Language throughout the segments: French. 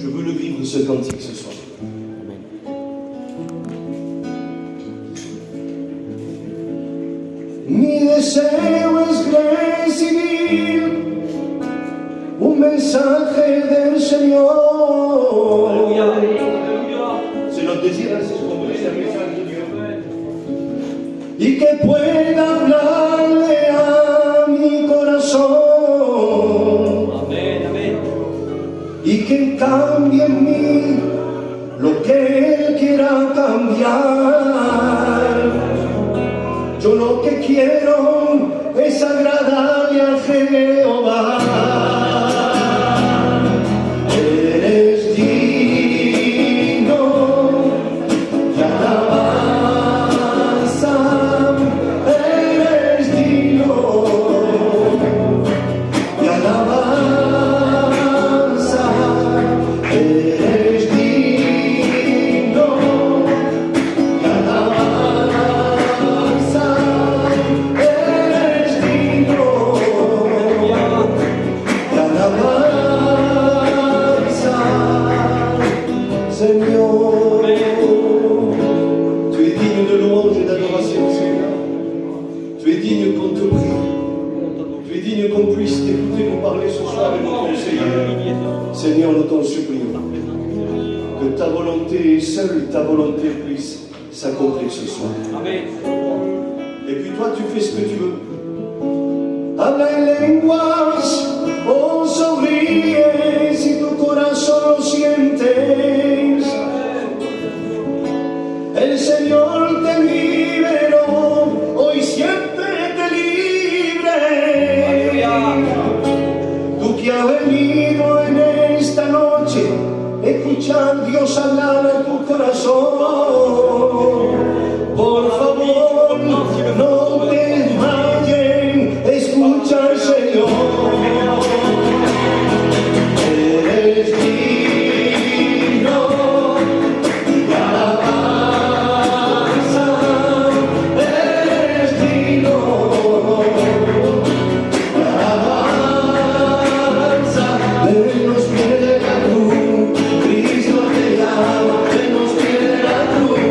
Je veux le vivre ce cantique ce soir. Mi deseo es recibir un mensaje del Señor. C'est notre désir, hein, c'est ce qu'on veut, c'est un message de Dieu. Y que pueda hablarle a mi corazón. Amén, amén. Y que cambie en mí lo que Él quiera cambiar. Yo lo que quiero es agradarle a Jehová. Eres digno de alabanza, eres digno de alabanza, eres digno de alabanza, eres digno de alabanza, Señor. Tu es digne de louange et d'adoration, Seigneur. Tu es digne qu'on te prie. Tu es digne qu'on puisse t'écouter nous parler ce soir et nous conseiller. Seigneur, nous t'en supplions. Que ta volonté et seule ta volonté puisse s'accomplir ce soir. Amén. Et puis toi, tu fais ce que tu veux. Habla en lenguas, oh sonríe si tu corazón lo sientes. El Señor te liberó, hoy siéntete libre. Tú que has venido en esta noche, escucha a Dios hablar en tu corazón. Por favor, no te desmayes, escucha al Señor. Eres digno de alabanza, eres digno de alabanza. De los pies de la cruz, Cristo te llama, de los pies de la cruz,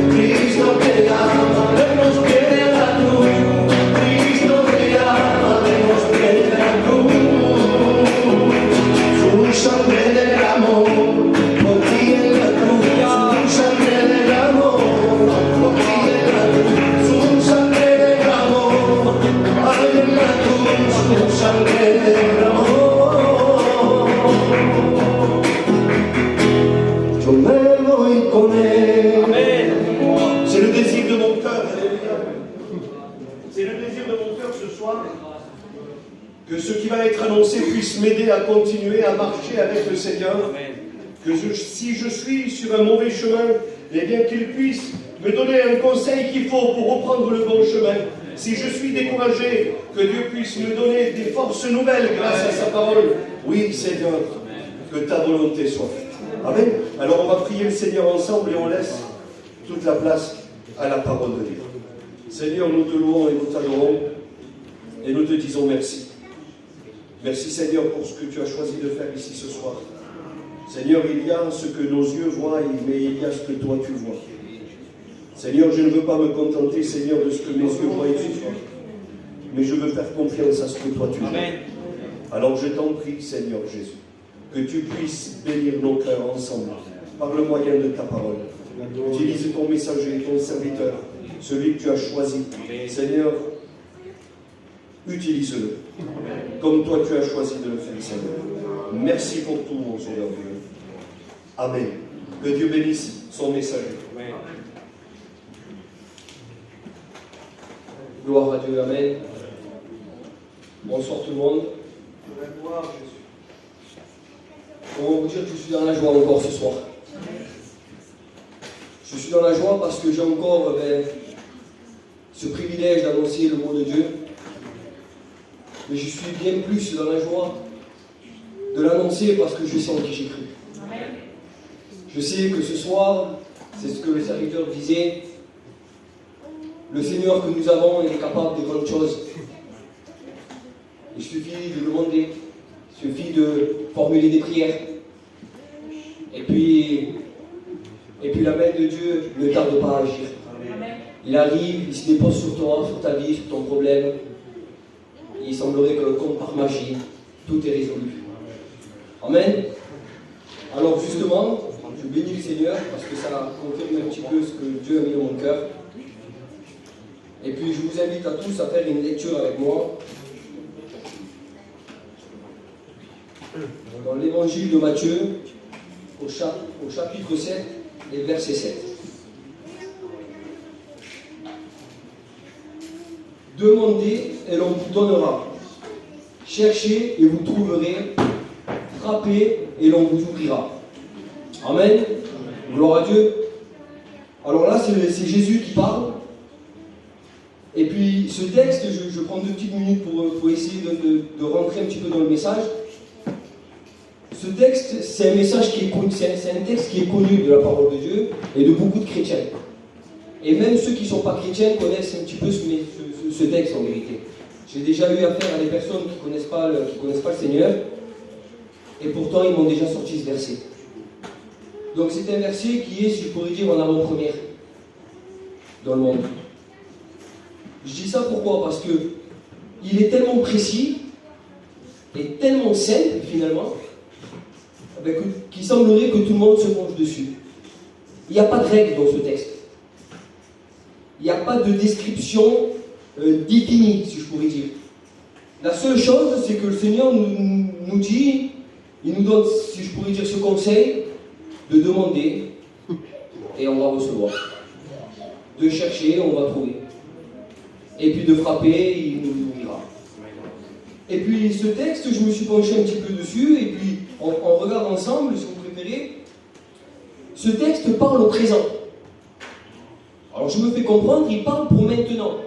Cristo te llama, de los pies de la cruz, Cristo te llama, de los pies de la cruz. Su sangre derramó por ti en la cruz, su sangre derramó por ti en la cruz, su sangre derramó, ay en la cruz, su sangre derramó. Yo me voy con él. Amén. C'est le désir de mon cœur. C'est le désir de mon cœur ce soir. Que ce qui va être annoncé puisse m'aider à continuer à marcher avec le Seigneur. Si je suis sur un mauvais chemin, eh bien qu'il puisse me donner un conseil qu'il faut pour reprendre le bon chemin. Si je suis découragé, que Dieu puisse me donner des forces nouvelles grâce à sa parole. Oui, Seigneur, que ta volonté soit faite. Amen. Alors on va prier le Seigneur ensemble et on laisse toute la place à la parole de Dieu. Seigneur, nous te louons et nous t'adorons et nous te disons merci. Merci Seigneur pour ce que tu as choisi de faire ici ce soir. Seigneur, il y a ce que nos yeux voient, mais il y a ce que toi tu vois. Seigneur, je ne veux pas me contenter, Seigneur, de ce que mes yeux voient ce soir, mais je veux faire confiance à ce que toi tu vois. Alors je t'en prie, Seigneur Jésus, que tu puisses bénir nos cœurs ensemble par le moyen de ta parole. Utilise ton messager, ton serviteur, celui que tu as choisi. Seigneur, utilise-le comme toi tu as choisi de le faire, Seigneur. Merci pour tout, mon Seigneur Dieu. Amen. Que Dieu bénisse son messager. Amen. Gloire à Dieu, Amen. Bonsoir tout le monde. Comment vous dire que je suis dans la joie encore ce soir. Je suis dans la joie parce que j'ai encore ce privilège d'annoncer le mot de Dieu. Mais je suis bien plus dans la joie de l'annoncer parce que je sais en qui j'ai cru. Je sais que ce soir, c'est ce que le serviteur disait, le Seigneur que nous avons, il est capable de grandes choses. Il suffit de demander, il suffit de formuler des prières. puis la main de Dieu ne tarde pas à agir. Il arrive, il se dépose sur toi, sur ta vie, sur ton problème. Il semblerait que, comme par magie, tout est résolu. Amen. Alors justement, je bénis le Seigneur parce que ça confirme un petit peu ce que Dieu a mis dans mon cœur. Et puis je vous invite à tous à faire une lecture avec moi dans l'évangile de Matthieu au chapitre 7 et verset 7. Demandez et l'on vous donnera. Cherchez et vous trouverez. Frappez et l'on vous ouvrira. Amen. Gloire à Dieu. Alors là, c'est Jésus qui parle. Et puis ce texte, je prends 2 petites minutes pour essayer de rentrer un petit peu dans le message. Ce texte, c'est un message qui est connu, c'est un texte qui est connu de la parole de Dieu et de beaucoup de chrétiens. Et même ceux qui ne sont pas chrétiens connaissent un petit peu ce texte en vérité. J'ai déjà eu affaire à des personnes qui ne connaissent pas le Seigneur, et pourtant ils m'ont déjà sorti ce verset. Donc c'est un verset qui est, si je pourrais dire, en avant-première dans le monde. Je dis ça pourquoi? Parce que il est tellement précis et tellement simple finalement qu'il semblerait que tout le monde se penche dessus. Il n'y a pas de règle dans ce texte. Il n'y a pas de description définie, si je pourrais dire. La seule chose, c'est que le Seigneur nous dit, il nous donne, si je pourrais dire, ce conseil de demander et on va recevoir. De chercher, on va trouver. Et puis de frapper, il nous ouvrira. Et puis ce texte, je me suis penché un petit peu dessus, et puis on regarde ensemble, si vous préférez. Ce texte parle au présent. Alors je me fais comprendre, il parle pour maintenant.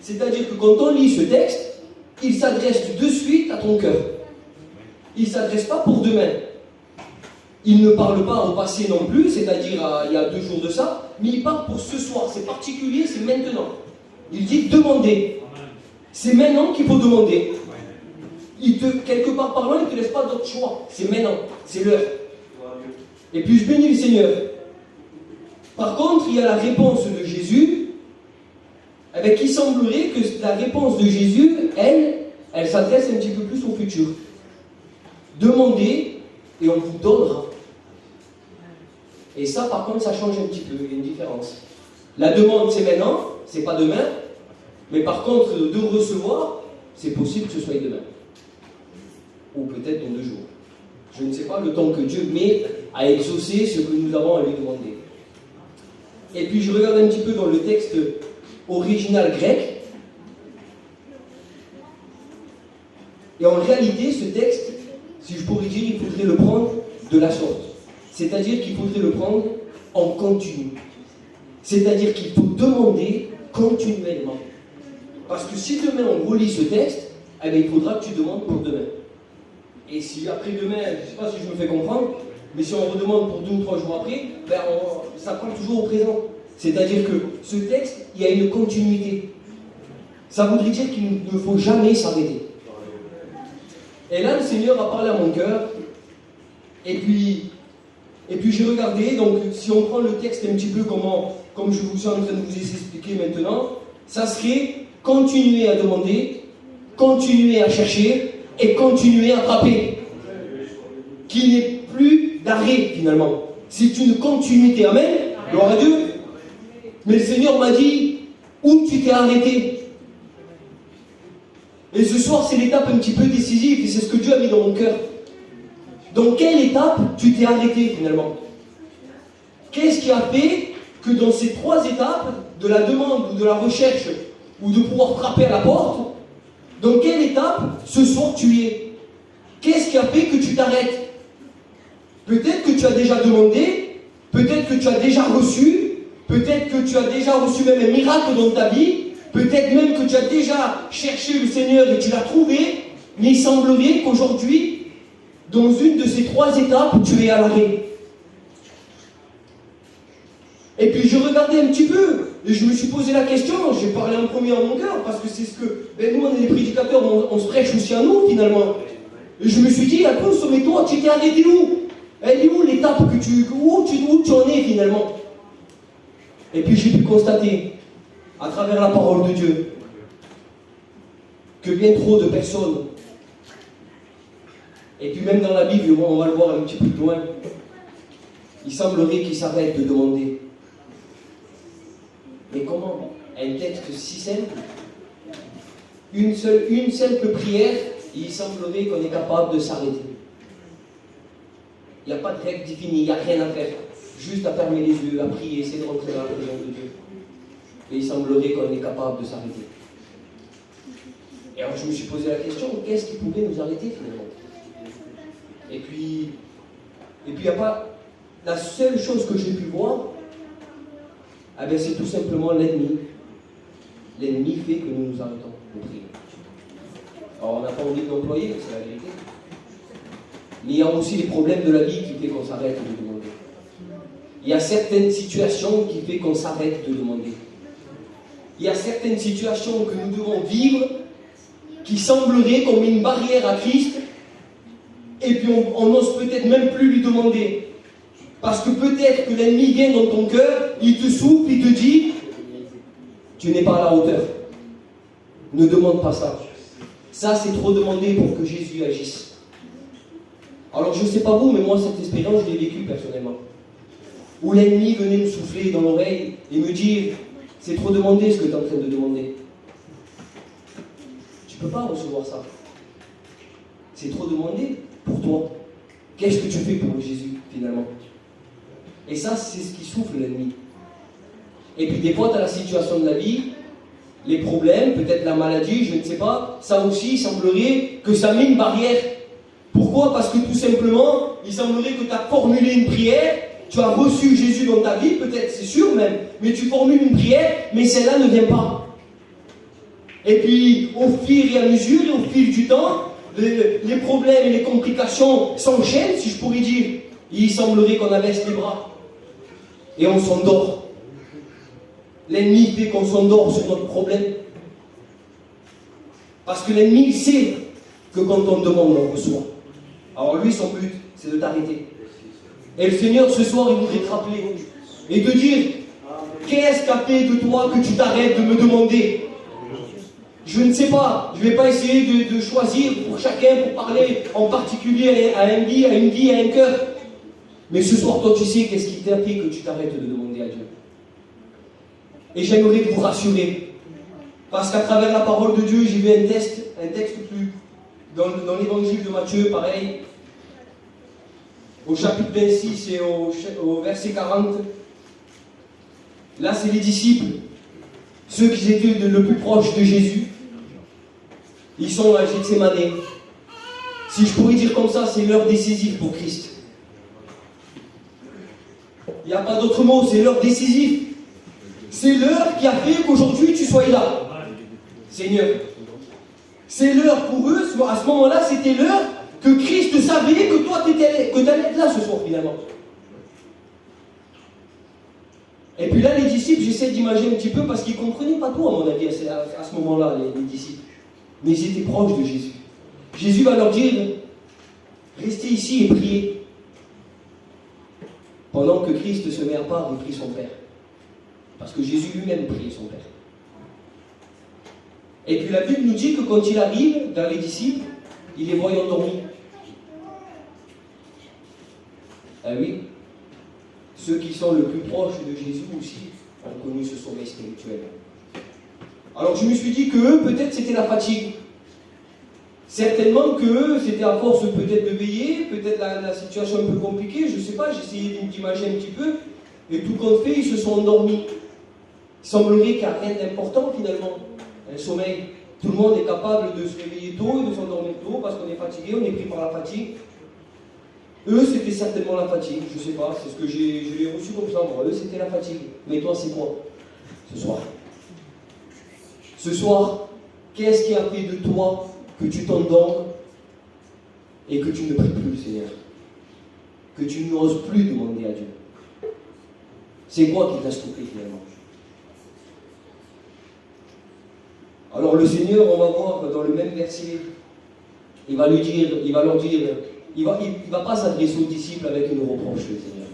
C'est-à-dire que quand on lit ce texte, il s'adresse de suite à ton cœur. Il ne s'adresse pas pour demain. Il ne parle pas au passé non plus, c'est-à-dire il y a 2 jours de ça, mais il parle pour ce soir. C'est particulier, c'est maintenant. Il dit demandez. C'est maintenant qu'il faut demander. Quelque part parlant, il ne te laisse pas d'autre choix. C'est maintenant, c'est l'heure. Et puis je bénis le Seigneur. Par contre, il y a la réponse de Jésus, avec qui semblerait que la réponse de Jésus, elle s'adresse un petit peu plus au futur. Demandez et on vous donnera. Et ça, par contre, ça change un petit peu, il y a une différence. La demande, c'est maintenant, c'est pas demain. Mais par contre, de recevoir, c'est possible que ce soit demain. Ou peut-être dans 2 jours. Je ne sais pas le temps que Dieu met à exaucer ce que nous avons à lui demander. Et puis je regarde un petit peu dans le texte original grec. Et en réalité, ce texte, si je pourrais dire, il faudrait le prendre de la sorte. C'est-à-dire qu'il faudrait le prendre en continu. C'est-à-dire qu'il faut demander continuellement. Parce que si demain on relit ce texte, eh bien, il faudra que tu demandes pour demain. Et si après demain, je ne sais pas si je me fais comprendre, mais si on redemande pour 2 ou 3 jours après, ben ça prend toujours au présent. C'est-à-dire que ce texte, il y a une continuité. Ça voudrait dire qu'il ne faut jamais s'arrêter. Et là, le Seigneur a parlé à mon cœur, et puis j'ai regardé, donc si on prend le texte un petit peu comme je vous suis en train de vous expliquer maintenant, ça serait continuer à demander, continuer à chercher, et continuer à frapper. Qu'il n'y ait plus d'arrêt finalement. C'est une continuité. Amen. Gloire à Dieu. Mais le Seigneur m'a dit où tu t'es arrêté. Et ce soir, c'est l'étape un petit peu décisive, et c'est ce que Dieu a mis dans mon cœur. Dans quelle étape tu t'es arrêté finalement? Qu'est-ce qui a fait que dans ces 3 étapes, de la demande ou de la recherche, ou de pouvoir frapper à la porte, dans quelle étape ce soir tu es? Qu'est-ce qui a fait que tu t'arrêtes? Peut-être que tu as déjà demandé, peut-être que tu as déjà reçu, peut-être que tu as déjà reçu même un miracle dans ta vie, peut-être même que tu as déjà cherché le Seigneur et tu l'as trouvé, mais il semblerait qu'aujourd'hui, dans une de ces 3 étapes, tu es à l'arrêt. Et puis je regardais un petit peu, et je me suis posé la question, j'ai parlé en premier à mon cœur, parce que c'est ce que, nous on est des prédicateurs, on se prêche aussi à nous finalement. Et je me suis dit, à tous, mais toi tu t'es arrêté où? Elle est où l'étape où tu en es finalement? Et puis j'ai pu constater, à travers la parole de Dieu, que bien trop de personnes, et puis même dans la Bible, on va le voir un petit peu plus loin, il semblerait qu'ils s'arrêtent de demander. Mais comment? Un texte si simple, une simple prière, il semblerait qu'on est capable de s'arrêter. Il n'y a pas de règle définie, il n'y a rien à faire. Juste à fermer les yeux, à prier, essayer de rentrer dans la présence de Dieu. Et il semblerait qu'on est capable de s'arrêter. Et alors je me suis posé la question, qu'est-ce qui pouvait nous arrêter finalement? Et puis il n'y a pas... La seule chose que j'ai pu voir, eh bien, c'est tout simplement l'ennemi. L'ennemi fait que nous nous arrêtons de prier. Alors on n'a pas envie de l'employer, mais c'est la vérité. Mais il y a aussi les problèmes de la vie qui fait qu'on s'arrête de demander. Il y a certaines situations qui font qu'on s'arrête de demander. Il y a certaines situations que nous devons vivre qui sembleraient qu'on met une barrière à Christ et puis on n'ose peut-être même plus lui demander. Parce que peut-être que l'ennemi vient dans ton cœur, il te souffle, il te dit tu n'es pas à la hauteur. Ne demande pas ça. Ça, c'est trop demandé pour que Jésus agisse. Alors, je ne sais pas vous, mais moi, cette expérience, je l'ai vécue personnellement. Où l'ennemi venait me souffler dans l'oreille et me dire c'est trop demandé ce que tu es en train de demander. Tu ne peux pas recevoir ça. C'est trop demandé pour toi. Qu'est-ce que tu fais pour Jésus, finalement? Et ça, c'est ce qui souffle l'ennemi. Et puis des fois, tu as la situation de la vie, les problèmes, peut-être la maladie, je ne sais pas. Ça aussi, il semblerait que ça met une barrière. Pourquoi? Parce que tout simplement, il semblerait que tu as formulé une prière, tu as reçu Jésus dans ta vie, peut-être, c'est sûr même, mais tu formules une prière, mais celle-là ne vient pas. Et puis, au fur et à mesure, et au fil du temps, les problèmes et les complications s'enchaînent, si je pourrais dire. Il semblerait qu'on abaisse les bras. Et on s'endort. L'ennemi fait qu'on s'endort sur notre problème. Parce que l'ennemi, il sait que quand on demande, on reçoit. Alors lui, son but, c'est de t'arrêter. Et le Seigneur, ce soir, il voudrait te rappeler et te dire, qu'est-ce qu'a fait de toi que tu t'arrêtes de me demander? Je ne sais pas, je ne vais pas essayer de choisir pour chacun, pour parler en particulier à une vie, à un cœur. Mais ce soir, toi, tu sais qu'est-ce qui t'a fait que tu t'arrêtes de demander à Dieu. Et j'aimerais vous rassurer. Parce qu'à travers la parole de Dieu, j'ai vu un texte plus dans l'évangile de Matthieu, pareil. Au chapitre 26 et au verset 40. Là, c'est les disciples. Ceux qui étaient le plus proches de Jésus. Ils sont à Gethsémanée. Si je pourrais dire comme ça, c'est l'heure décisive pour Christ. Il n'y a pas d'autre mot, c'est l'heure décisive. C'est l'heure qui a fait qu'aujourd'hui tu sois là. Seigneur. C'est l'heure pour eux, à ce moment-là, c'était l'heure que Christ savait que toi, tu allais être là ce soir finalement. Et puis là, les disciples, j'essaie d'imaginer un petit peu parce qu'ils ne comprenaient pas tout, à mon avis, à ce moment-là, les disciples. Mais ils étaient proches de Jésus. Jésus va leur dire, restez ici et priez. Pendant que Christ se met à part et prie son Père. Parce que Jésus lui-même priait son Père. Et puis la Bible nous dit que quand il arrive dans les disciples, il les voit endormis. Ah oui, ceux qui sont le plus proches de Jésus aussi ont connu ce sommeil spirituel. Alors je me suis dit que eux, peut-être c'était la fatigue. Certainement que eux, c'était à force peut-être de veiller, peut-être la situation un peu compliquée, je ne sais pas, j'ai essayé d'imaginer un petit peu, et tout compte fait, ils se sont endormis. Il semblerait qu'il n'y a rien d'important finalement, un sommeil. Tout le monde est capable de se réveiller tôt et de s'endormir tôt parce qu'on est fatigué, on est pris par la fatigue. Eux, c'était certainement la fatigue, je ne sais pas, c'est ce que je l'ai reçu comme ça, moi. Eux, c'était la fatigue. Mais toi, c'est quoi ce soir? Ce soir, qu'est-ce qui a fait de toi que tu t'endormes et que tu ne pries plus le Seigneur? Que tu n'oses plus demander à Dieu? C'est quoi qui t'a stoppé finalement? Alors le Seigneur, on va voir dans le même verset, il va leur dire, il va pas s'adresser aux disciples avec une reproche, le Seigneur.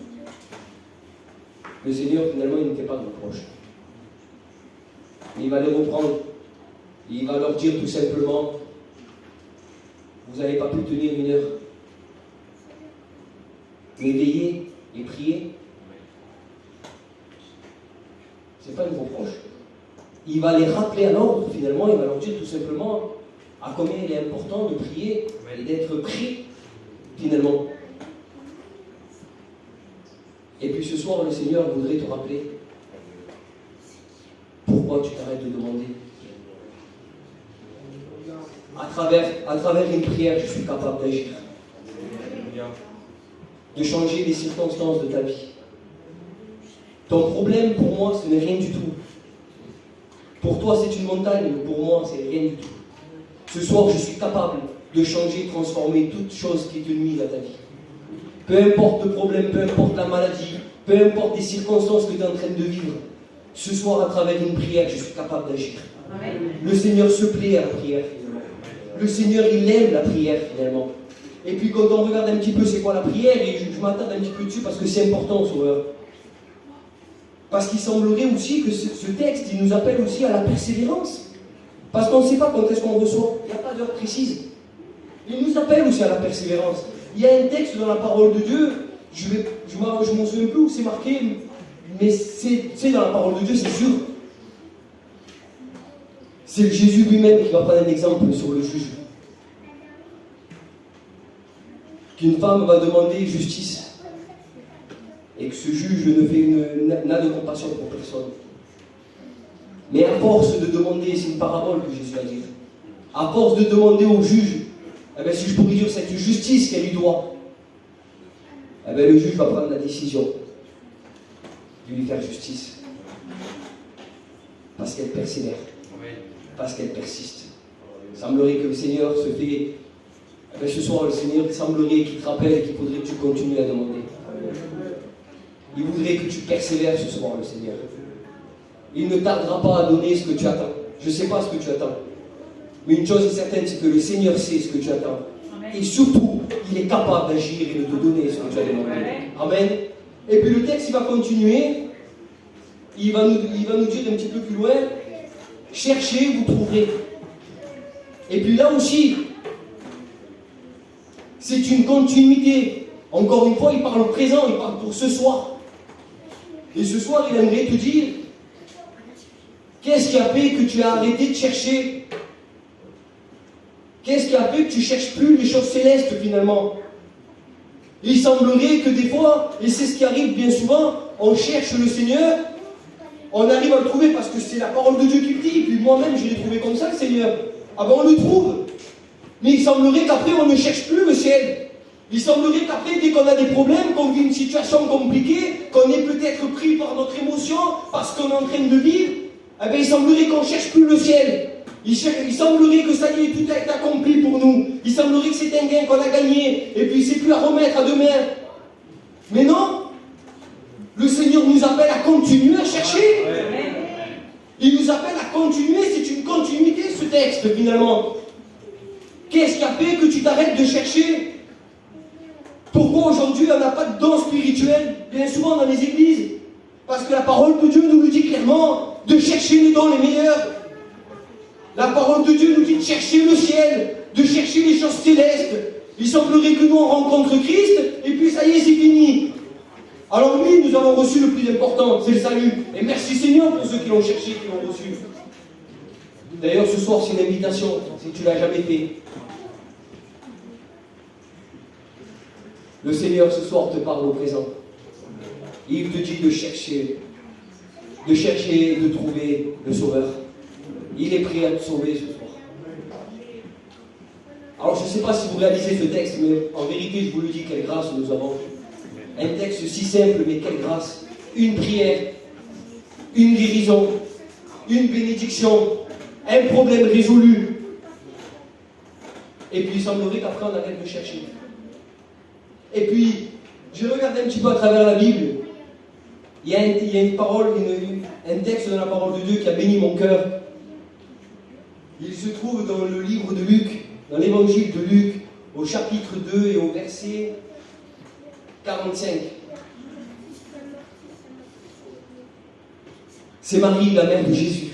Le Seigneur, finalement, il ne fait pas de reproche. Mais il va les reprendre. Et il va leur dire tout simplement, vous n'avez pas pu tenir une heure. Mais veillez et priez. Ce n'est pas une reproche. Il va les rappeler à l'ordre, finalement, il va leur dire tout simplement à combien il est important de prier et d'être pris, finalement. Et puis ce soir, le Seigneur voudrait te rappeler pourquoi tu t'arrêtes de demander. À travers une prière, je suis capable d'agir, de changer les circonstances de ta vie. Ton problème, pour moi, ce n'est rien du tout. Pour toi, c'est une montagne, pour moi, c'est rien du tout. Ce soir, je suis capable de changer, transformer toute chose qui te nuit dans ta vie. Peu importe le problème, peu importe la maladie, peu importe les circonstances que tu es en train de vivre, ce soir, à travers une prière, je suis capable d'agir. Le Seigneur se plaît à la prière, finalement. Le Seigneur, il aime la prière, finalement. Et puis, quand on regarde un petit peu c'est quoi la prière, et je m'attarde un petit peu dessus parce que c'est important, Sauveur. Parce qu'il semblerait aussi que ce texte, il nous appelle aussi à la persévérance. Parce qu'on ne sait pas quand est-ce qu'on reçoit. Il n'y a pas d'heure précise. Il nous appelle aussi à la persévérance. Il y a un texte dans la parole de Dieu, je m'en souviens plus où c'est marqué, mais c'est dans la parole de Dieu, c'est sûr. C'est Jésus lui-même qui va prendre un exemple sur le juge. Qu'une femme va demander justice. Et que ce juge n'a de compassion pour personne. Mais à force de demander, c'est une parabole que Jésus a dit, à force de demander au juge, eh bien, si je pourrais dire cette justice qu'elle lui doit, eh bien, le juge va prendre la décision de lui faire justice. Parce qu'elle persévère. Parce qu'elle persiste. Il semblerait que le Seigneur se fait... Eh bien, ce soir, le Seigneur, il semblerait qu'il te rappelle qu'il faudrait que tu continues à demander. Il voudrait que tu persévères ce soir, le Seigneur. Il ne tardera pas à donner ce que tu attends. Je ne sais pas ce que tu attends. Mais une chose est certaine, c'est que le Seigneur sait ce que tu attends. Et surtout, il est capable d'agir et de te donner ce que tu as demandé. Amen. Et puis le texte, il va continuer. Il va nous dire un petit peu plus loin, cherchez, vous trouverez. Et puis là aussi, c'est une continuité. Encore une fois, il parle au présent, il parle pour ce soir. Et ce soir, il aimerait te dire, qu'est-ce qui a fait que tu as arrêté de chercher? Qu'est-ce qui a fait que tu ne cherches plus les choses célestes finalement? Il semblerait que des fois, et c'est ce qui arrive bien souvent, on cherche le Seigneur, on arrive à le trouver parce que c'est la parole de Dieu qui le dit, et puis moi-même je l'ai trouvé comme ça le Seigneur. Ah ben on le trouve. Mais il semblerait qu'après on ne cherche plus le ciel. Il semblerait qu'après, dès qu'on a des problèmes, qu'on vit une situation compliquée, qu'on est peut-être pris par notre émotion, parce qu'on est en train de vivre, eh bien, il semblerait qu'on ne cherche plus le ciel. Il semblerait que ça y est, tout a été accompli pour nous. Il semblerait que c'est un gain qu'on a gagné, et puis c'est plus à remettre à demain. Mais non, le Seigneur nous appelle à continuer à chercher. Il nous appelle à continuer, c'est une continuité ce texte finalement. Qu'est-ce qui a fait que tu t'arrêtes de chercher? Pourquoi aujourd'hui on n'a pas de don spirituel, bien souvent dans les églises? Parce que la parole de Dieu nous le dit clairement, de chercher les dons les meilleurs. La parole de Dieu nous dit de chercher le ciel, de chercher les choses célestes. Il semblerait que nous on rencontre Christ, et puis ça y est, c'est fini. Alors oui, nous avons reçu le plus important, c'est le salut. Et merci Seigneur pour ceux qui l'ont cherché, qui l'ont reçu. D'ailleurs, ce soir, c'est une invitation, si tu ne l'as jamais fait. Le Seigneur, ce soir, te parle au présent. Il te dit de chercher et de trouver le Sauveur. Il est prêt à te sauver ce soir. Alors, je ne sais pas si vous réalisez ce texte, mais en vérité, je vous le dis, quelle grâce nous avons. Un texte si simple, mais quelle grâce. Une prière, une guérison, une bénédiction, un problème résolu. Et puis, il semblerait qu'après, on arrête de chercher. Et puis, je regarde un petit peu à travers la Bible. Il y a une parole, un texte de la parole de Dieu qui a béni mon cœur. Il se trouve dans le livre de Luc, dans l'évangile de Luc, au au chapitre 2 et au verset 45. C'est Marie, la mère de Jésus.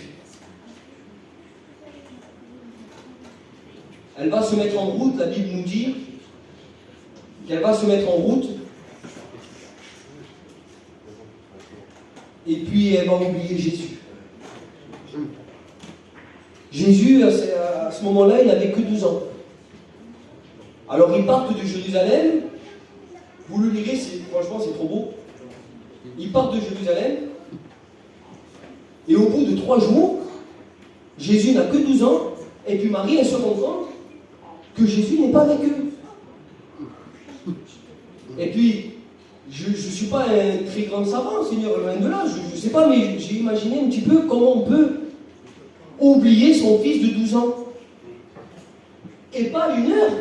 Elle va se mettre en route, la Bible nous dit qu'elle va se mettre en route, et puis elle va oublier Jésus. Jésus, à ce moment-là, il n'avait que 12 ans. Alors ils partent de Jérusalem, vous le lirez, franchement c'est trop beau. Ils partent de Jérusalem, et au bout de 3 jours, Jésus n'a que 12 ans, et puis Marie, elle se rend compte que Jésus n'est pas avec eux. Et puis, je ne suis pas un très grand savant, Seigneur, loin de là, je ne sais pas, mais j'ai imaginé un petit peu comment on peut oublier son fils de 12 ans. Et pas 1 heure,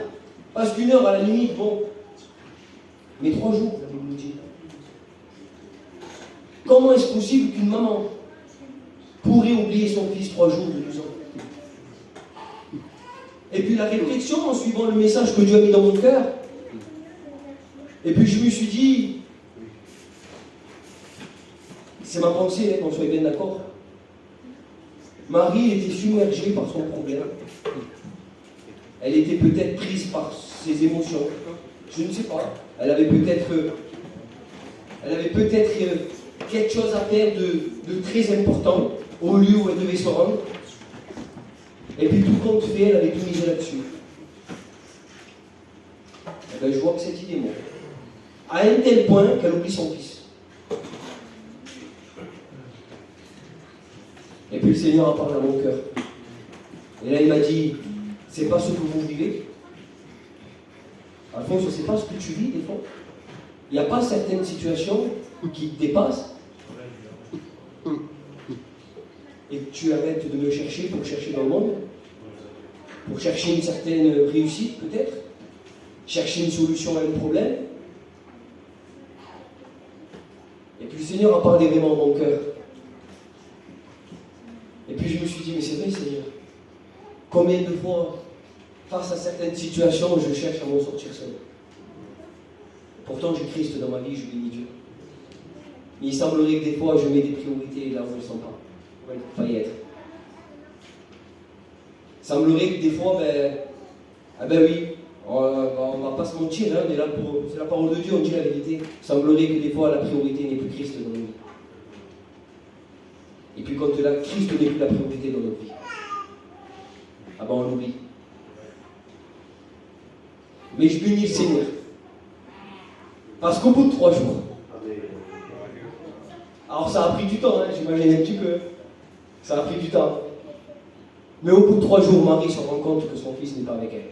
parce qu'1 heure, à la limite, bon, mais 3 jours, la Bible nous dit. Comment est-ce possible qu'une maman pourrait oublier son fils 3 jours de 12 ans? Et puis la réflexion, en suivant le message que Dieu a mis dans mon cœur, et puis je me suis dit, c'est ma pensée, qu'on soit bien d'accord, Marie était submergée par son problème. Elle était peut-être prise par ses émotions. Je ne sais pas. Elle avait peut-être quelque chose à faire de très important au lieu où elle devait se rendre. Et puis tout compte fait, elle avait tout misé là-dessus. Et bien, je vois que cette idée monte. À un tel point qu'elle oublie son fils. Et puis le Seigneur a parlé à mon cœur. Et là il m'a dit, c'est pas ce que vous vivez. Alphonse, c'est pas ce que tu vis des fois. Il n'y a pas certaines situations qui te dépassent. Et que tu arrêtes de me chercher pour chercher dans le monde, pour chercher une certaine réussite peut-être, chercher une solution à un problème. Et puis le Seigneur a parlé vraiment à mon cœur. Et puis je me suis dit, mais c'est vrai Seigneur, combien de fois, face à certaines situations, je cherche à m'en sortir seul. Pourtant j'ai Christ dans ma vie, je bénis Dieu. Mais il semblerait que des fois je mets des priorités là où je ne le sens pas. Il ne faut pas y être. Il semblerait que des fois, oui, on ne va pas se mentir, hein, on est là pour. C'est la parole de Dieu, on dit la vérité. Il semblerait que des fois la priorité n'est plus Christ dans nos vies. Et puis quand là, Christ n'est plus la priorité dans notre vie, on l'oublie. Mais je bénis le Seigneur. Parce qu'au bout de 3 jours, alors ça a pris du temps, hein, j'imagine un petit peu. Ça a pris du temps. Mais au bout de 3 jours, Marie se rend compte que son fils n'est pas avec elle.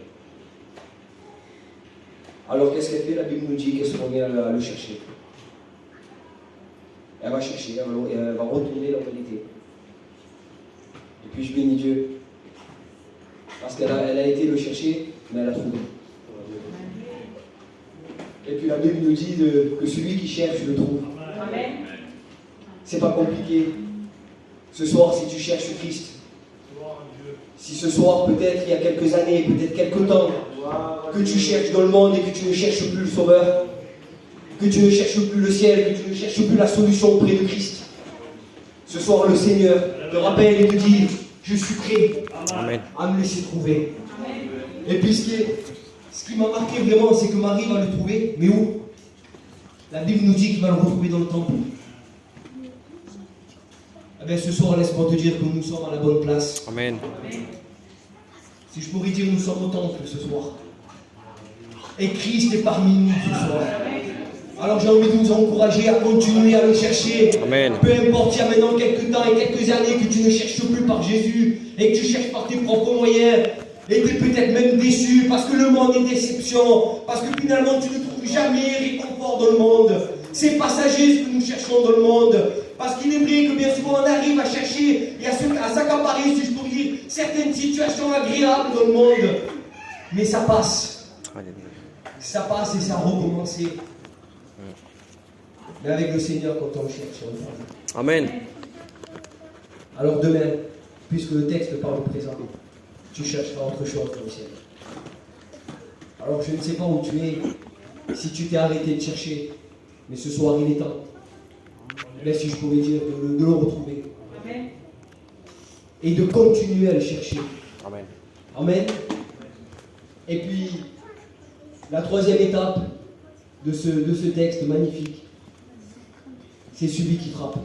Alors qu'est-ce qu'elle fait? La Bible nous dit qu'elle se remet à le chercher. Elle va chercher, elle va retourner là où elle était. Et puis je bénis Dieu. Parce qu'elle a été le chercher, mais elle a trouvé. Et puis la Bible nous dit que celui qui cherche le trouve. Amen. C'est pas compliqué. Ce soir, si tu cherches Christ, si ce soir, peut-être il y a quelques années, peut-être quelques temps, que tu cherches dans le monde et que tu ne cherches plus le Sauveur, que tu ne cherches plus le ciel, que tu ne cherches plus la solution auprès de Christ, ce soir, le Seigneur te rappelle et te dit, je suis prêt à me laisser trouver. Et puis ce qui m'a marqué vraiment, c'est que Marie va le trouver, mais où? La Bible nous dit qu'il va le retrouver dans le temple. Eh bien, ce soir, laisse-moi te dire que nous sommes à la bonne place. Amen. Si je pourrais dire, nous sommes au temple ce soir. Et Christ est parmi nous ce soir. Alors j'ai envie de vous encourager à continuer à le chercher. Amen. Peu importe, il y a maintenant quelques temps et quelques années que tu ne cherches plus par Jésus et que tu cherches par tes propres moyens. Et tu es peut-être même déçu parce que le monde est déception, parce que finalement tu ne trouves jamais réconfort dans le monde. C'est passager ce que nous cherchons dans le monde. Parce qu'il est vrai que bien souvent on arrive à chercher et à s'accaparer, si je pourrais dire, certaines situations agréables dans le monde. Mais ça passe. Ça passe et ça a recommencé. Mais avec le Seigneur, quand on le cherche, on le trouve. Amen. Alors demain, puisque le texte parle au présent, tu chercheras autre chose dans le ciel. Alors je ne sais pas où tu es, si tu t'es arrêté de chercher, mais ce soir il est temps. Mais si je pouvais dire, de le retrouver. Amen. Et de continuer à le chercher. Amen. Amen. Et puis, la troisième étape de ce texte magnifique, c'est celui qui frappe.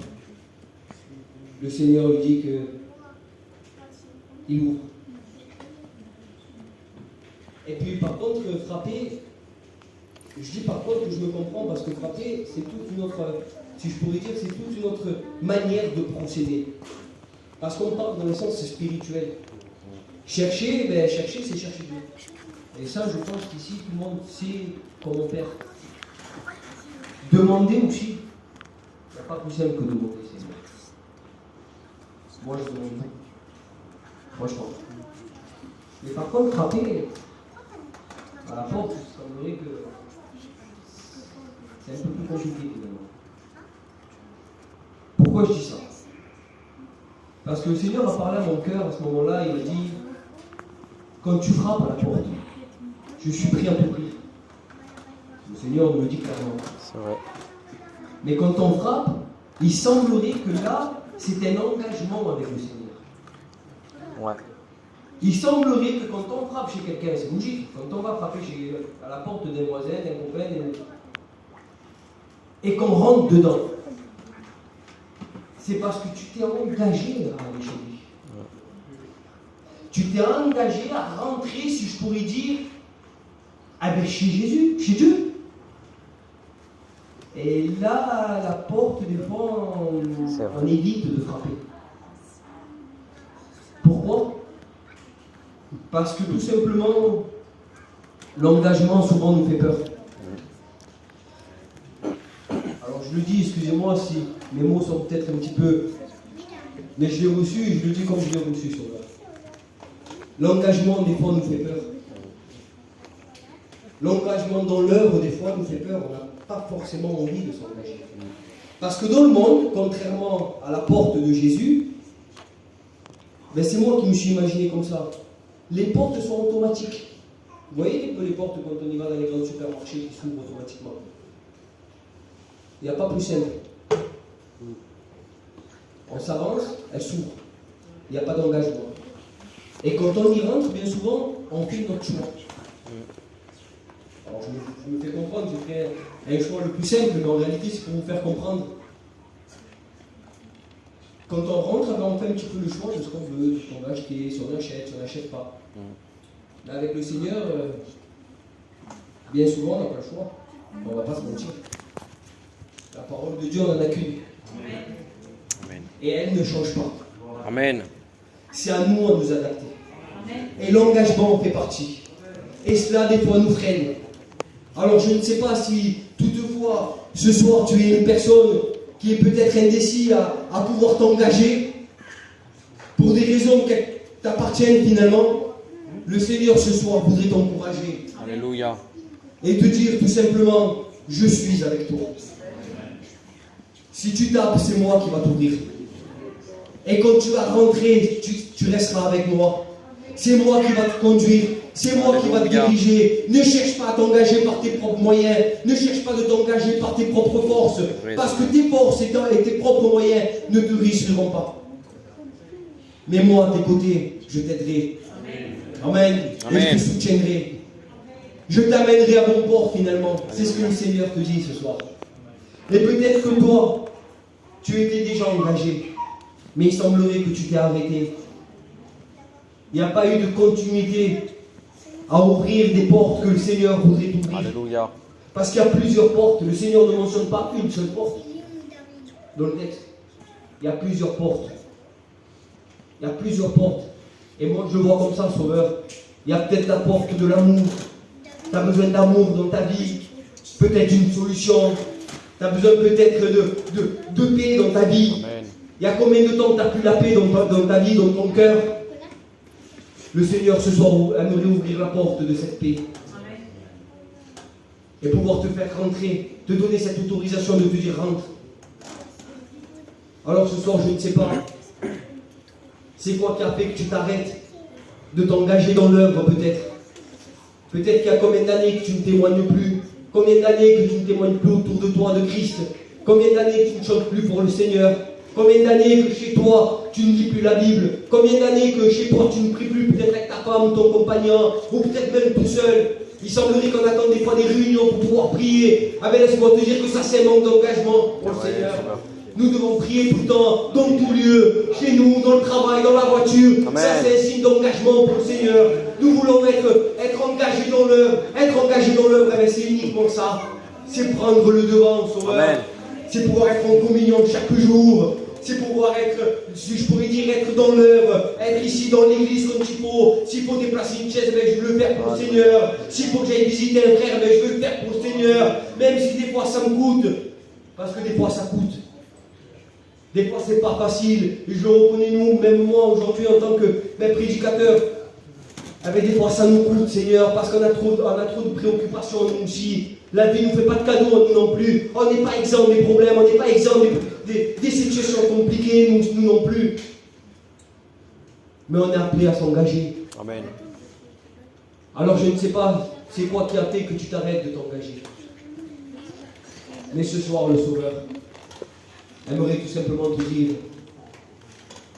Le Seigneur lui dit que il ouvre. Et puis par contre, frapper, je dis par contre que je me comprends parce que frapper, c'est toute une autre, si je pourrais dire, c'est toute une autre manière de procéder. Parce qu'on parle dans le sens spirituel. Chercher, chercher, c'est chercher Dieu. Et ça, je pense qu'ici, tout le monde sait comment faire. Demander aussi. Il n'y a pas plus simple que demander, Seigneur. Moi, je demande tout. Moi, je pense. Mais par contre, frapper à la porte, il semblerait que c'est un peu plus compliqué, finalement. Pourquoi je dis ça? Parce que le Seigneur a parlé à mon cœur à ce moment-là, il m'a dit, quand tu frappes à la porte, je suis prêt à t'ouvrir. Le Seigneur nous le dit clairement. C'est vrai. Mais quand on frappe, il semblerait que là, c'est un engagement avec le Seigneur. Ouais. Il semblerait que quand on frappe chez quelqu'un, c'est logique, quand on va frapper à la porte d'un voisin, d'un copain, et qu'on rentre dedans, c'est parce que tu t'es engagé à aller chez lui. Tu t'es engagé à rentrer, si je pourrais dire, chez Jésus, chez Dieu. Et là, la porte, des fois, on évite de frapper. Pourquoi? Parce que tout simplement, l'engagement souvent nous fait peur. Alors je le dis, excusez-moi si mes mots sont peut-être un petit peu... Mais je l'ai reçu et je le dis comme je l'ai reçu sur là. L'engagement des fois nous fait peur. L'engagement dans l'œuvre des fois nous fait peur. On n'a pas forcément envie de s'engager. Parce que dans le monde, contrairement à la porte de Jésus, c'est moi qui me suis imaginé comme ça. Les portes sont automatiques. Vous voyez les portes quand on y va dans les grands supermarchés qui s'ouvrent automatiquement. Il n'y a pas plus simple. On s'avance, elle s'ouvre. Il n'y a pas d'engagement. Et quand on y rentre, bien souvent, on fait notre choix. Alors je me fais comprendre, j'ai fait un choix le plus simple, mais en réalité c'est pour vous faire comprendre. Quand on rentre, on fait un petit peu le choix de ce qu'on veut, de ce qu'on va acheter, si on achète, si on n'achète pas. Mais avec le Seigneur, bien souvent on n'a pas le choix. On ne va pas se mentir. La parole de Dieu, on n'en a qu'une. Amen. Et elle ne change pas. Amen. C'est à nous à nous adapter. Et l'engagement en fait partie. Et cela, des fois, nous freine. Alors, je ne sais pas si, toutefois, ce soir, tu es une personne qui est peut-être indécis à pouvoir t'engager pour des raisons qui t'appartiennent finalement. Le Seigneur, ce soir, voudrait t'encourager. Alléluia. Et te dire tout simplement, je suis avec toi. Si tu tapes, c'est moi qui va t'ouvrir. Et quand tu vas rentrer, tu resteras avec moi. C'est moi qui va te conduire. C'est moi qui va te diriger. Ne cherche pas à t'engager par tes propres moyens. Ne cherche pas de t'engager par tes propres forces. Parce que tes forces et tes propres moyens ne te réussiront pas. Mais moi, à tes côtés, je t'aiderai. Amen. Et je te soutiendrai. Je t'amènerai à bon port finalement. C'est ce que le Seigneur te dit ce soir. Et peut-être que toi, tu étais déjà engagé. Mais il semblerait que tu t'es arrêté. Il n'y a pas eu de continuité à ouvrir des portes que le Seigneur voudrait ouvrir. Alléluia. Parce qu'il y a plusieurs portes. Le Seigneur ne mentionne pas une seule porte dans le texte. Il y a plusieurs portes. Il y a plusieurs portes. Et moi, je le vois comme ça, Sauveur. Il y a peut-être la porte de l'amour. Tu as besoin d'amour dans ta vie. Peut-être une solution. Tu as besoin peut-être de paix dans ta vie. Amen. Il y a combien de temps tu n'as plus la paix dans ta vie, dans ton cœur? Le Seigneur ce soir aimerait ouvrir la porte de cette paix. Et pouvoir te faire rentrer, te donner cette autorisation de te dire rentre. Alors ce soir, je ne sais pas. C'est quoi qui a fait que tu t'arrêtes de t'engager dans l'œuvre peut-être? Peut-être qu'il y a combien d'années que tu ne témoignes plus. Combien d'années que tu ne témoignes plus autour de toi de Christ. Combien d'années que tu ne chantes plus pour le Seigneur. Combien d'années que chez toi, tu ne lis plus la Bible. Combien d'années que chez toi, tu ne pries plus peut-être avec ta femme, ton compagnon, ou peut-être même tout seul. Il semblerait qu'on attende des fois des réunions pour pouvoir prier. Ah ben laisse-moi te dire que ça c'est un manque d'engagement pour le Seigneur. Nous devons prier tout le temps, dans tout lieu, chez nous, dans le travail, dans la voiture. Amen. Ça c'est un signe d'engagement pour le Seigneur. Nous voulons être engagés dans l'œuvre. Être engagés dans l'œuvre, eh ben, c'est uniquement ça. C'est prendre le devant, Sauveur. Amen. C'est pouvoir être en communion chaque jour. C'est pouvoir être, je pourrais dire, être dans l'œuvre, être ici dans l'église comme il faut. S'il faut déplacer une chaise, ben, je veux le faire pour le Seigneur. S'il faut que j'aille visiter un frère, ben, je veux le faire pour le Seigneur. Même si des fois ça me coûte. Parce que des fois ça coûte. Des fois c'est pas facile. Et je le reconnais nous, même moi aujourd'hui en tant que prédicateur. Des fois ça nous coûte, Seigneur, parce qu'on a trop de préoccupations nous aussi. La vie ne nous fait pas de cadeaux à nous non plus. On n'est pas exempt des problèmes, on n'est pas exempt des situations compliquées, nous non plus. Mais on est appelé à s'engager. Amen. Alors je ne sais pas, c'est quoi qui a fait que tu t'arrêtes de t'engager. Mais ce soir, le Sauveur aimerait tout simplement te dire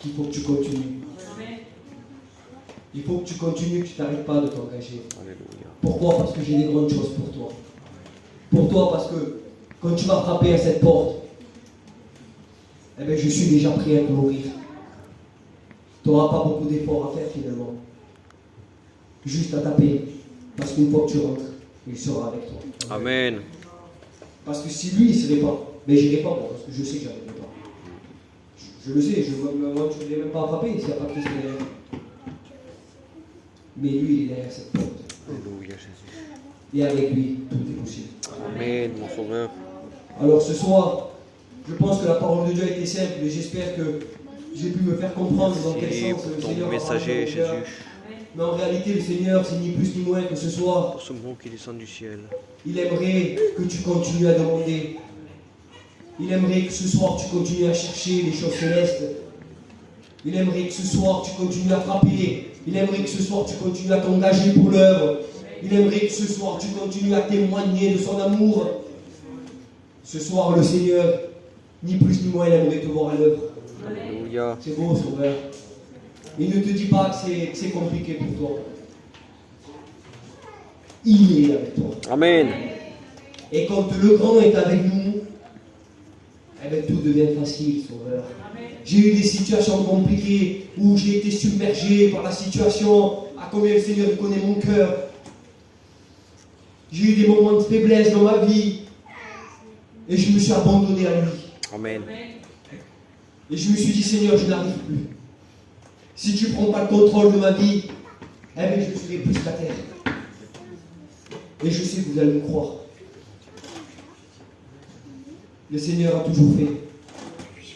qu'il faut que tu continues. Il faut que tu continues, que tu t'arrêtes pas de t'engager. Alléluia. Pourquoi? Parce que j'ai des grandes choses pour toi. Pour toi, parce que quand tu vas frapper à cette porte, eh bien, je suis déjà prêt à te mourir. Tu n'auras pas beaucoup d'efforts à faire finalement. Juste à taper. Parce qu'une fois que tu rentres, il sera avec toi. Amen. Parce que si lui, il ne serait pas, mais je n'irai pas, moi, parce que je sais que je n'arriverai pas. Je le sais, moi je ne vais même pas frapper s'il n'y a pas Christ derrière. Mais lui, il est derrière cette porte. Alléluia, Jésus. Et avec lui, tout est possible. Amen, mon Sauveur. Alors ce soir, je pense que la parole de Dieu a été simple et j'espère que j'ai pu me faire comprendre dans quel Merci sens pour le ton Seigneur a parlé messager, dans mon cœur. Jésus. Mais en réalité, le Seigneur, c'est ni plus ni moins que ce soir, Pour ce mot qui descend du ciel. il aimerait que tu continues à demander. Il aimerait que ce soir, tu continues à chercher les choses célestes. Il aimerait que ce soir, tu continues à frapper. Il aimerait que ce soir, tu continues à t'engager pour l'œuvre. Il aimerait que ce soir, tu continues à témoigner de son amour. Ce soir, le Seigneur, ni plus ni moins, il aimerait te voir à l'œuvre. Alléluia. C'est beau, Sauveur. Il ne te dit pas que c'est compliqué pour toi. Il est avec toi. Amen. Et quand le grand est avec nous, eh bien, tout devient facile, Sauveur. J'ai eu des situations compliquées où j'ai été submergé par la situation, à combien le Seigneur connaît mon cœur. J'ai eu des moments de faiblesse dans ma vie et je me suis abandonné à lui. Amen. Et je me suis dit, Seigneur, je n'arrive plus. Si tu ne prends pas le contrôle de ma vie, eh bien, je serai plus qu'à terre. Et je sais que vous allez me croire. Le Seigneur a toujours fait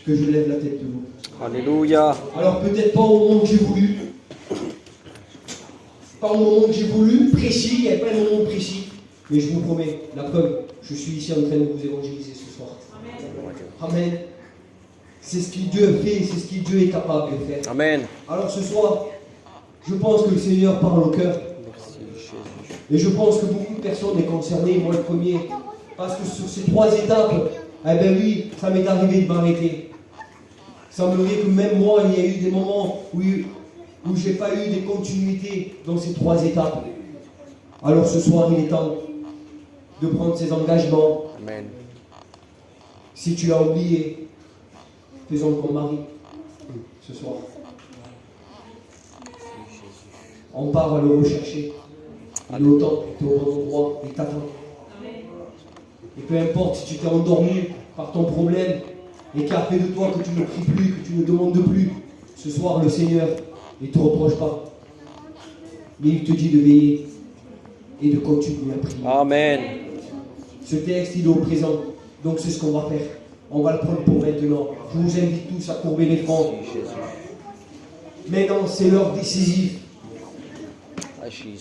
que je lève la tête de l'eau. Alléluia. Alors peut-être pas au moment que j'ai voulu. Pas au moment que j'ai voulu, précis, il n'y avait pas un moment précis. Mais je vous promets, la preuve, je suis ici en train de vous évangéliser ce soir. Amen. C'est ce que Dieu fait, c'est ce que Dieu est capable de faire. Amen. Alors ce soir, je pense que le Seigneur parle au cœur. Merci, Jésus. Et je pense que beaucoup de personnes sont concernées, moi le premier. Parce que sur ces 3 étapes, eh bien oui, ça m'est arrivé de m'arrêter. Il semblerait que même moi, il y a eu des moments où je n'ai pas eu des continuités dans ces 3 étapes. Alors ce soir, il est temps de prendre ses engagements. Amen. Si tu l'as oublié, faisons comme Marie ce soir. On part à le rechercher. Il est au temple, il est au bon endroit, il t'attend. Et peu importe si tu t'es endormi par ton problème et qu'il a fait de toi que tu ne pries plus, que tu ne demandes plus, ce soir le Seigneur, il ne te reproche pas. Mais il te dit de veiller et de continuer à prier. Amen. Ce texte, il est au présent. Donc c'est ce qu'on va faire. On va le prendre pour maintenant. Je vous invite tous à courber les fronts. Maintenant, c'est l'heure décisive.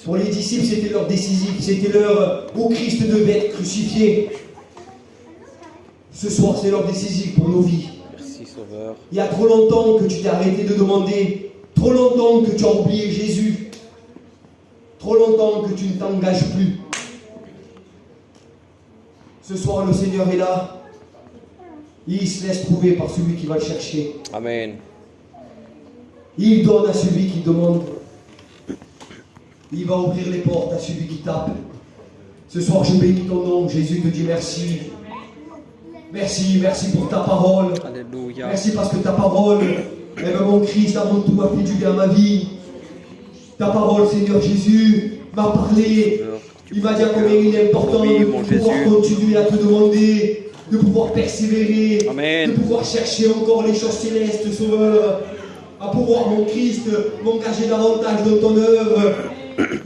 Pour les disciples, c'était l'heure décisive. C'était l'heure où Christ devait être crucifié. Ce soir, c'est l'heure décisive pour nos vies. Merci, Sauveur. Il y a trop longtemps que tu t'es arrêté de demander. Trop longtemps que tu as oublié Jésus. trop longtemps que tu ne t'engages plus. Ce soir, le Seigneur est là. Il se laisse trouver par celui qui va le chercher. Amen. Il donne à celui qui demande. Il va ouvrir les portes à celui qui tape. Ce soir, je bénis ton nom. Jésus te dit merci. Merci, merci pour ta parole. Alléluia. Merci parce que ta parole, mon Christ, avant tout, a fait du bien à ma vie. Ta parole, Seigneur Jésus, m'a parlé. Il m'a dit à combien il est important de pouvoir continuer à te demander, de pouvoir persévérer, Amen. de pouvoir chercher encore les choses célestes, Sauveur, à pouvoir, mon Christ, m'engager davantage dans ton œuvre,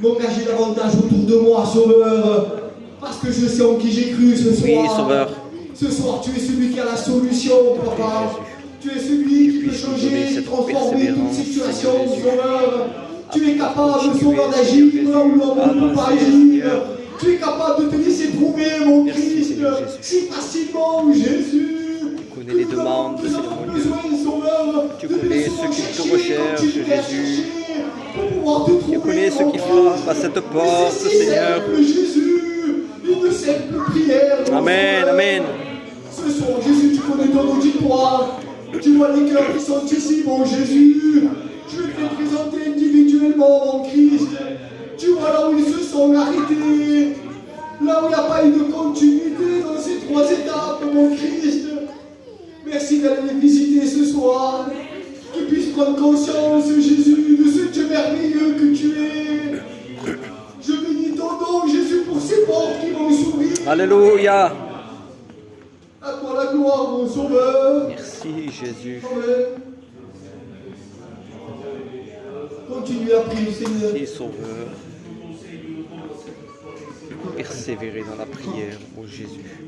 m'engager davantage autour de moi, Sauveur, parce que je sais en qui j'ai cru ce soir. Oui, Sauveur. Ce soir, tu es celui qui a la solution, Papa. Tu es celui qui peut changer et transformer toute situation, Sauveur. Tu es capable, Sauveur, d'agir là où l'homme ne peut pas agir. Tu es capable de te laisser trouver, mon Christ, si facilement, Jésus. Tu connais les demandes, Seigneur mon Dieu. Tu connais ceux qui te recherchent, Jésus. Tu connais ceux qui frappent à cette porte, Seigneur. Jésus, une simple prière. Amen, amen. Ce soir, Jésus, tu connais ton auditoire. Tu vois les cœurs qui sont ici, mon Jésus. Je vais te les présenter individuellement, mon Christ. Tu vois là où ils se sont arrêtés. Là où il n'y a pas eu de continuité dans ces 3 étapes, mon Christ. Merci d'aller les visiter ce soir. Qu'ils puissent prendre conscience, Jésus, de ce Dieu merveilleux que tu es. Je bénis ton nom, Jésus, pour ces portes qui vont s'ouvrir. Alléluia. À toi la gloire, mon Sauveur. Merci, Jésus. Amen. Continue à prier, Seigneur. Merci, Sauveur. Persévérer dans la prière, ô Jésus.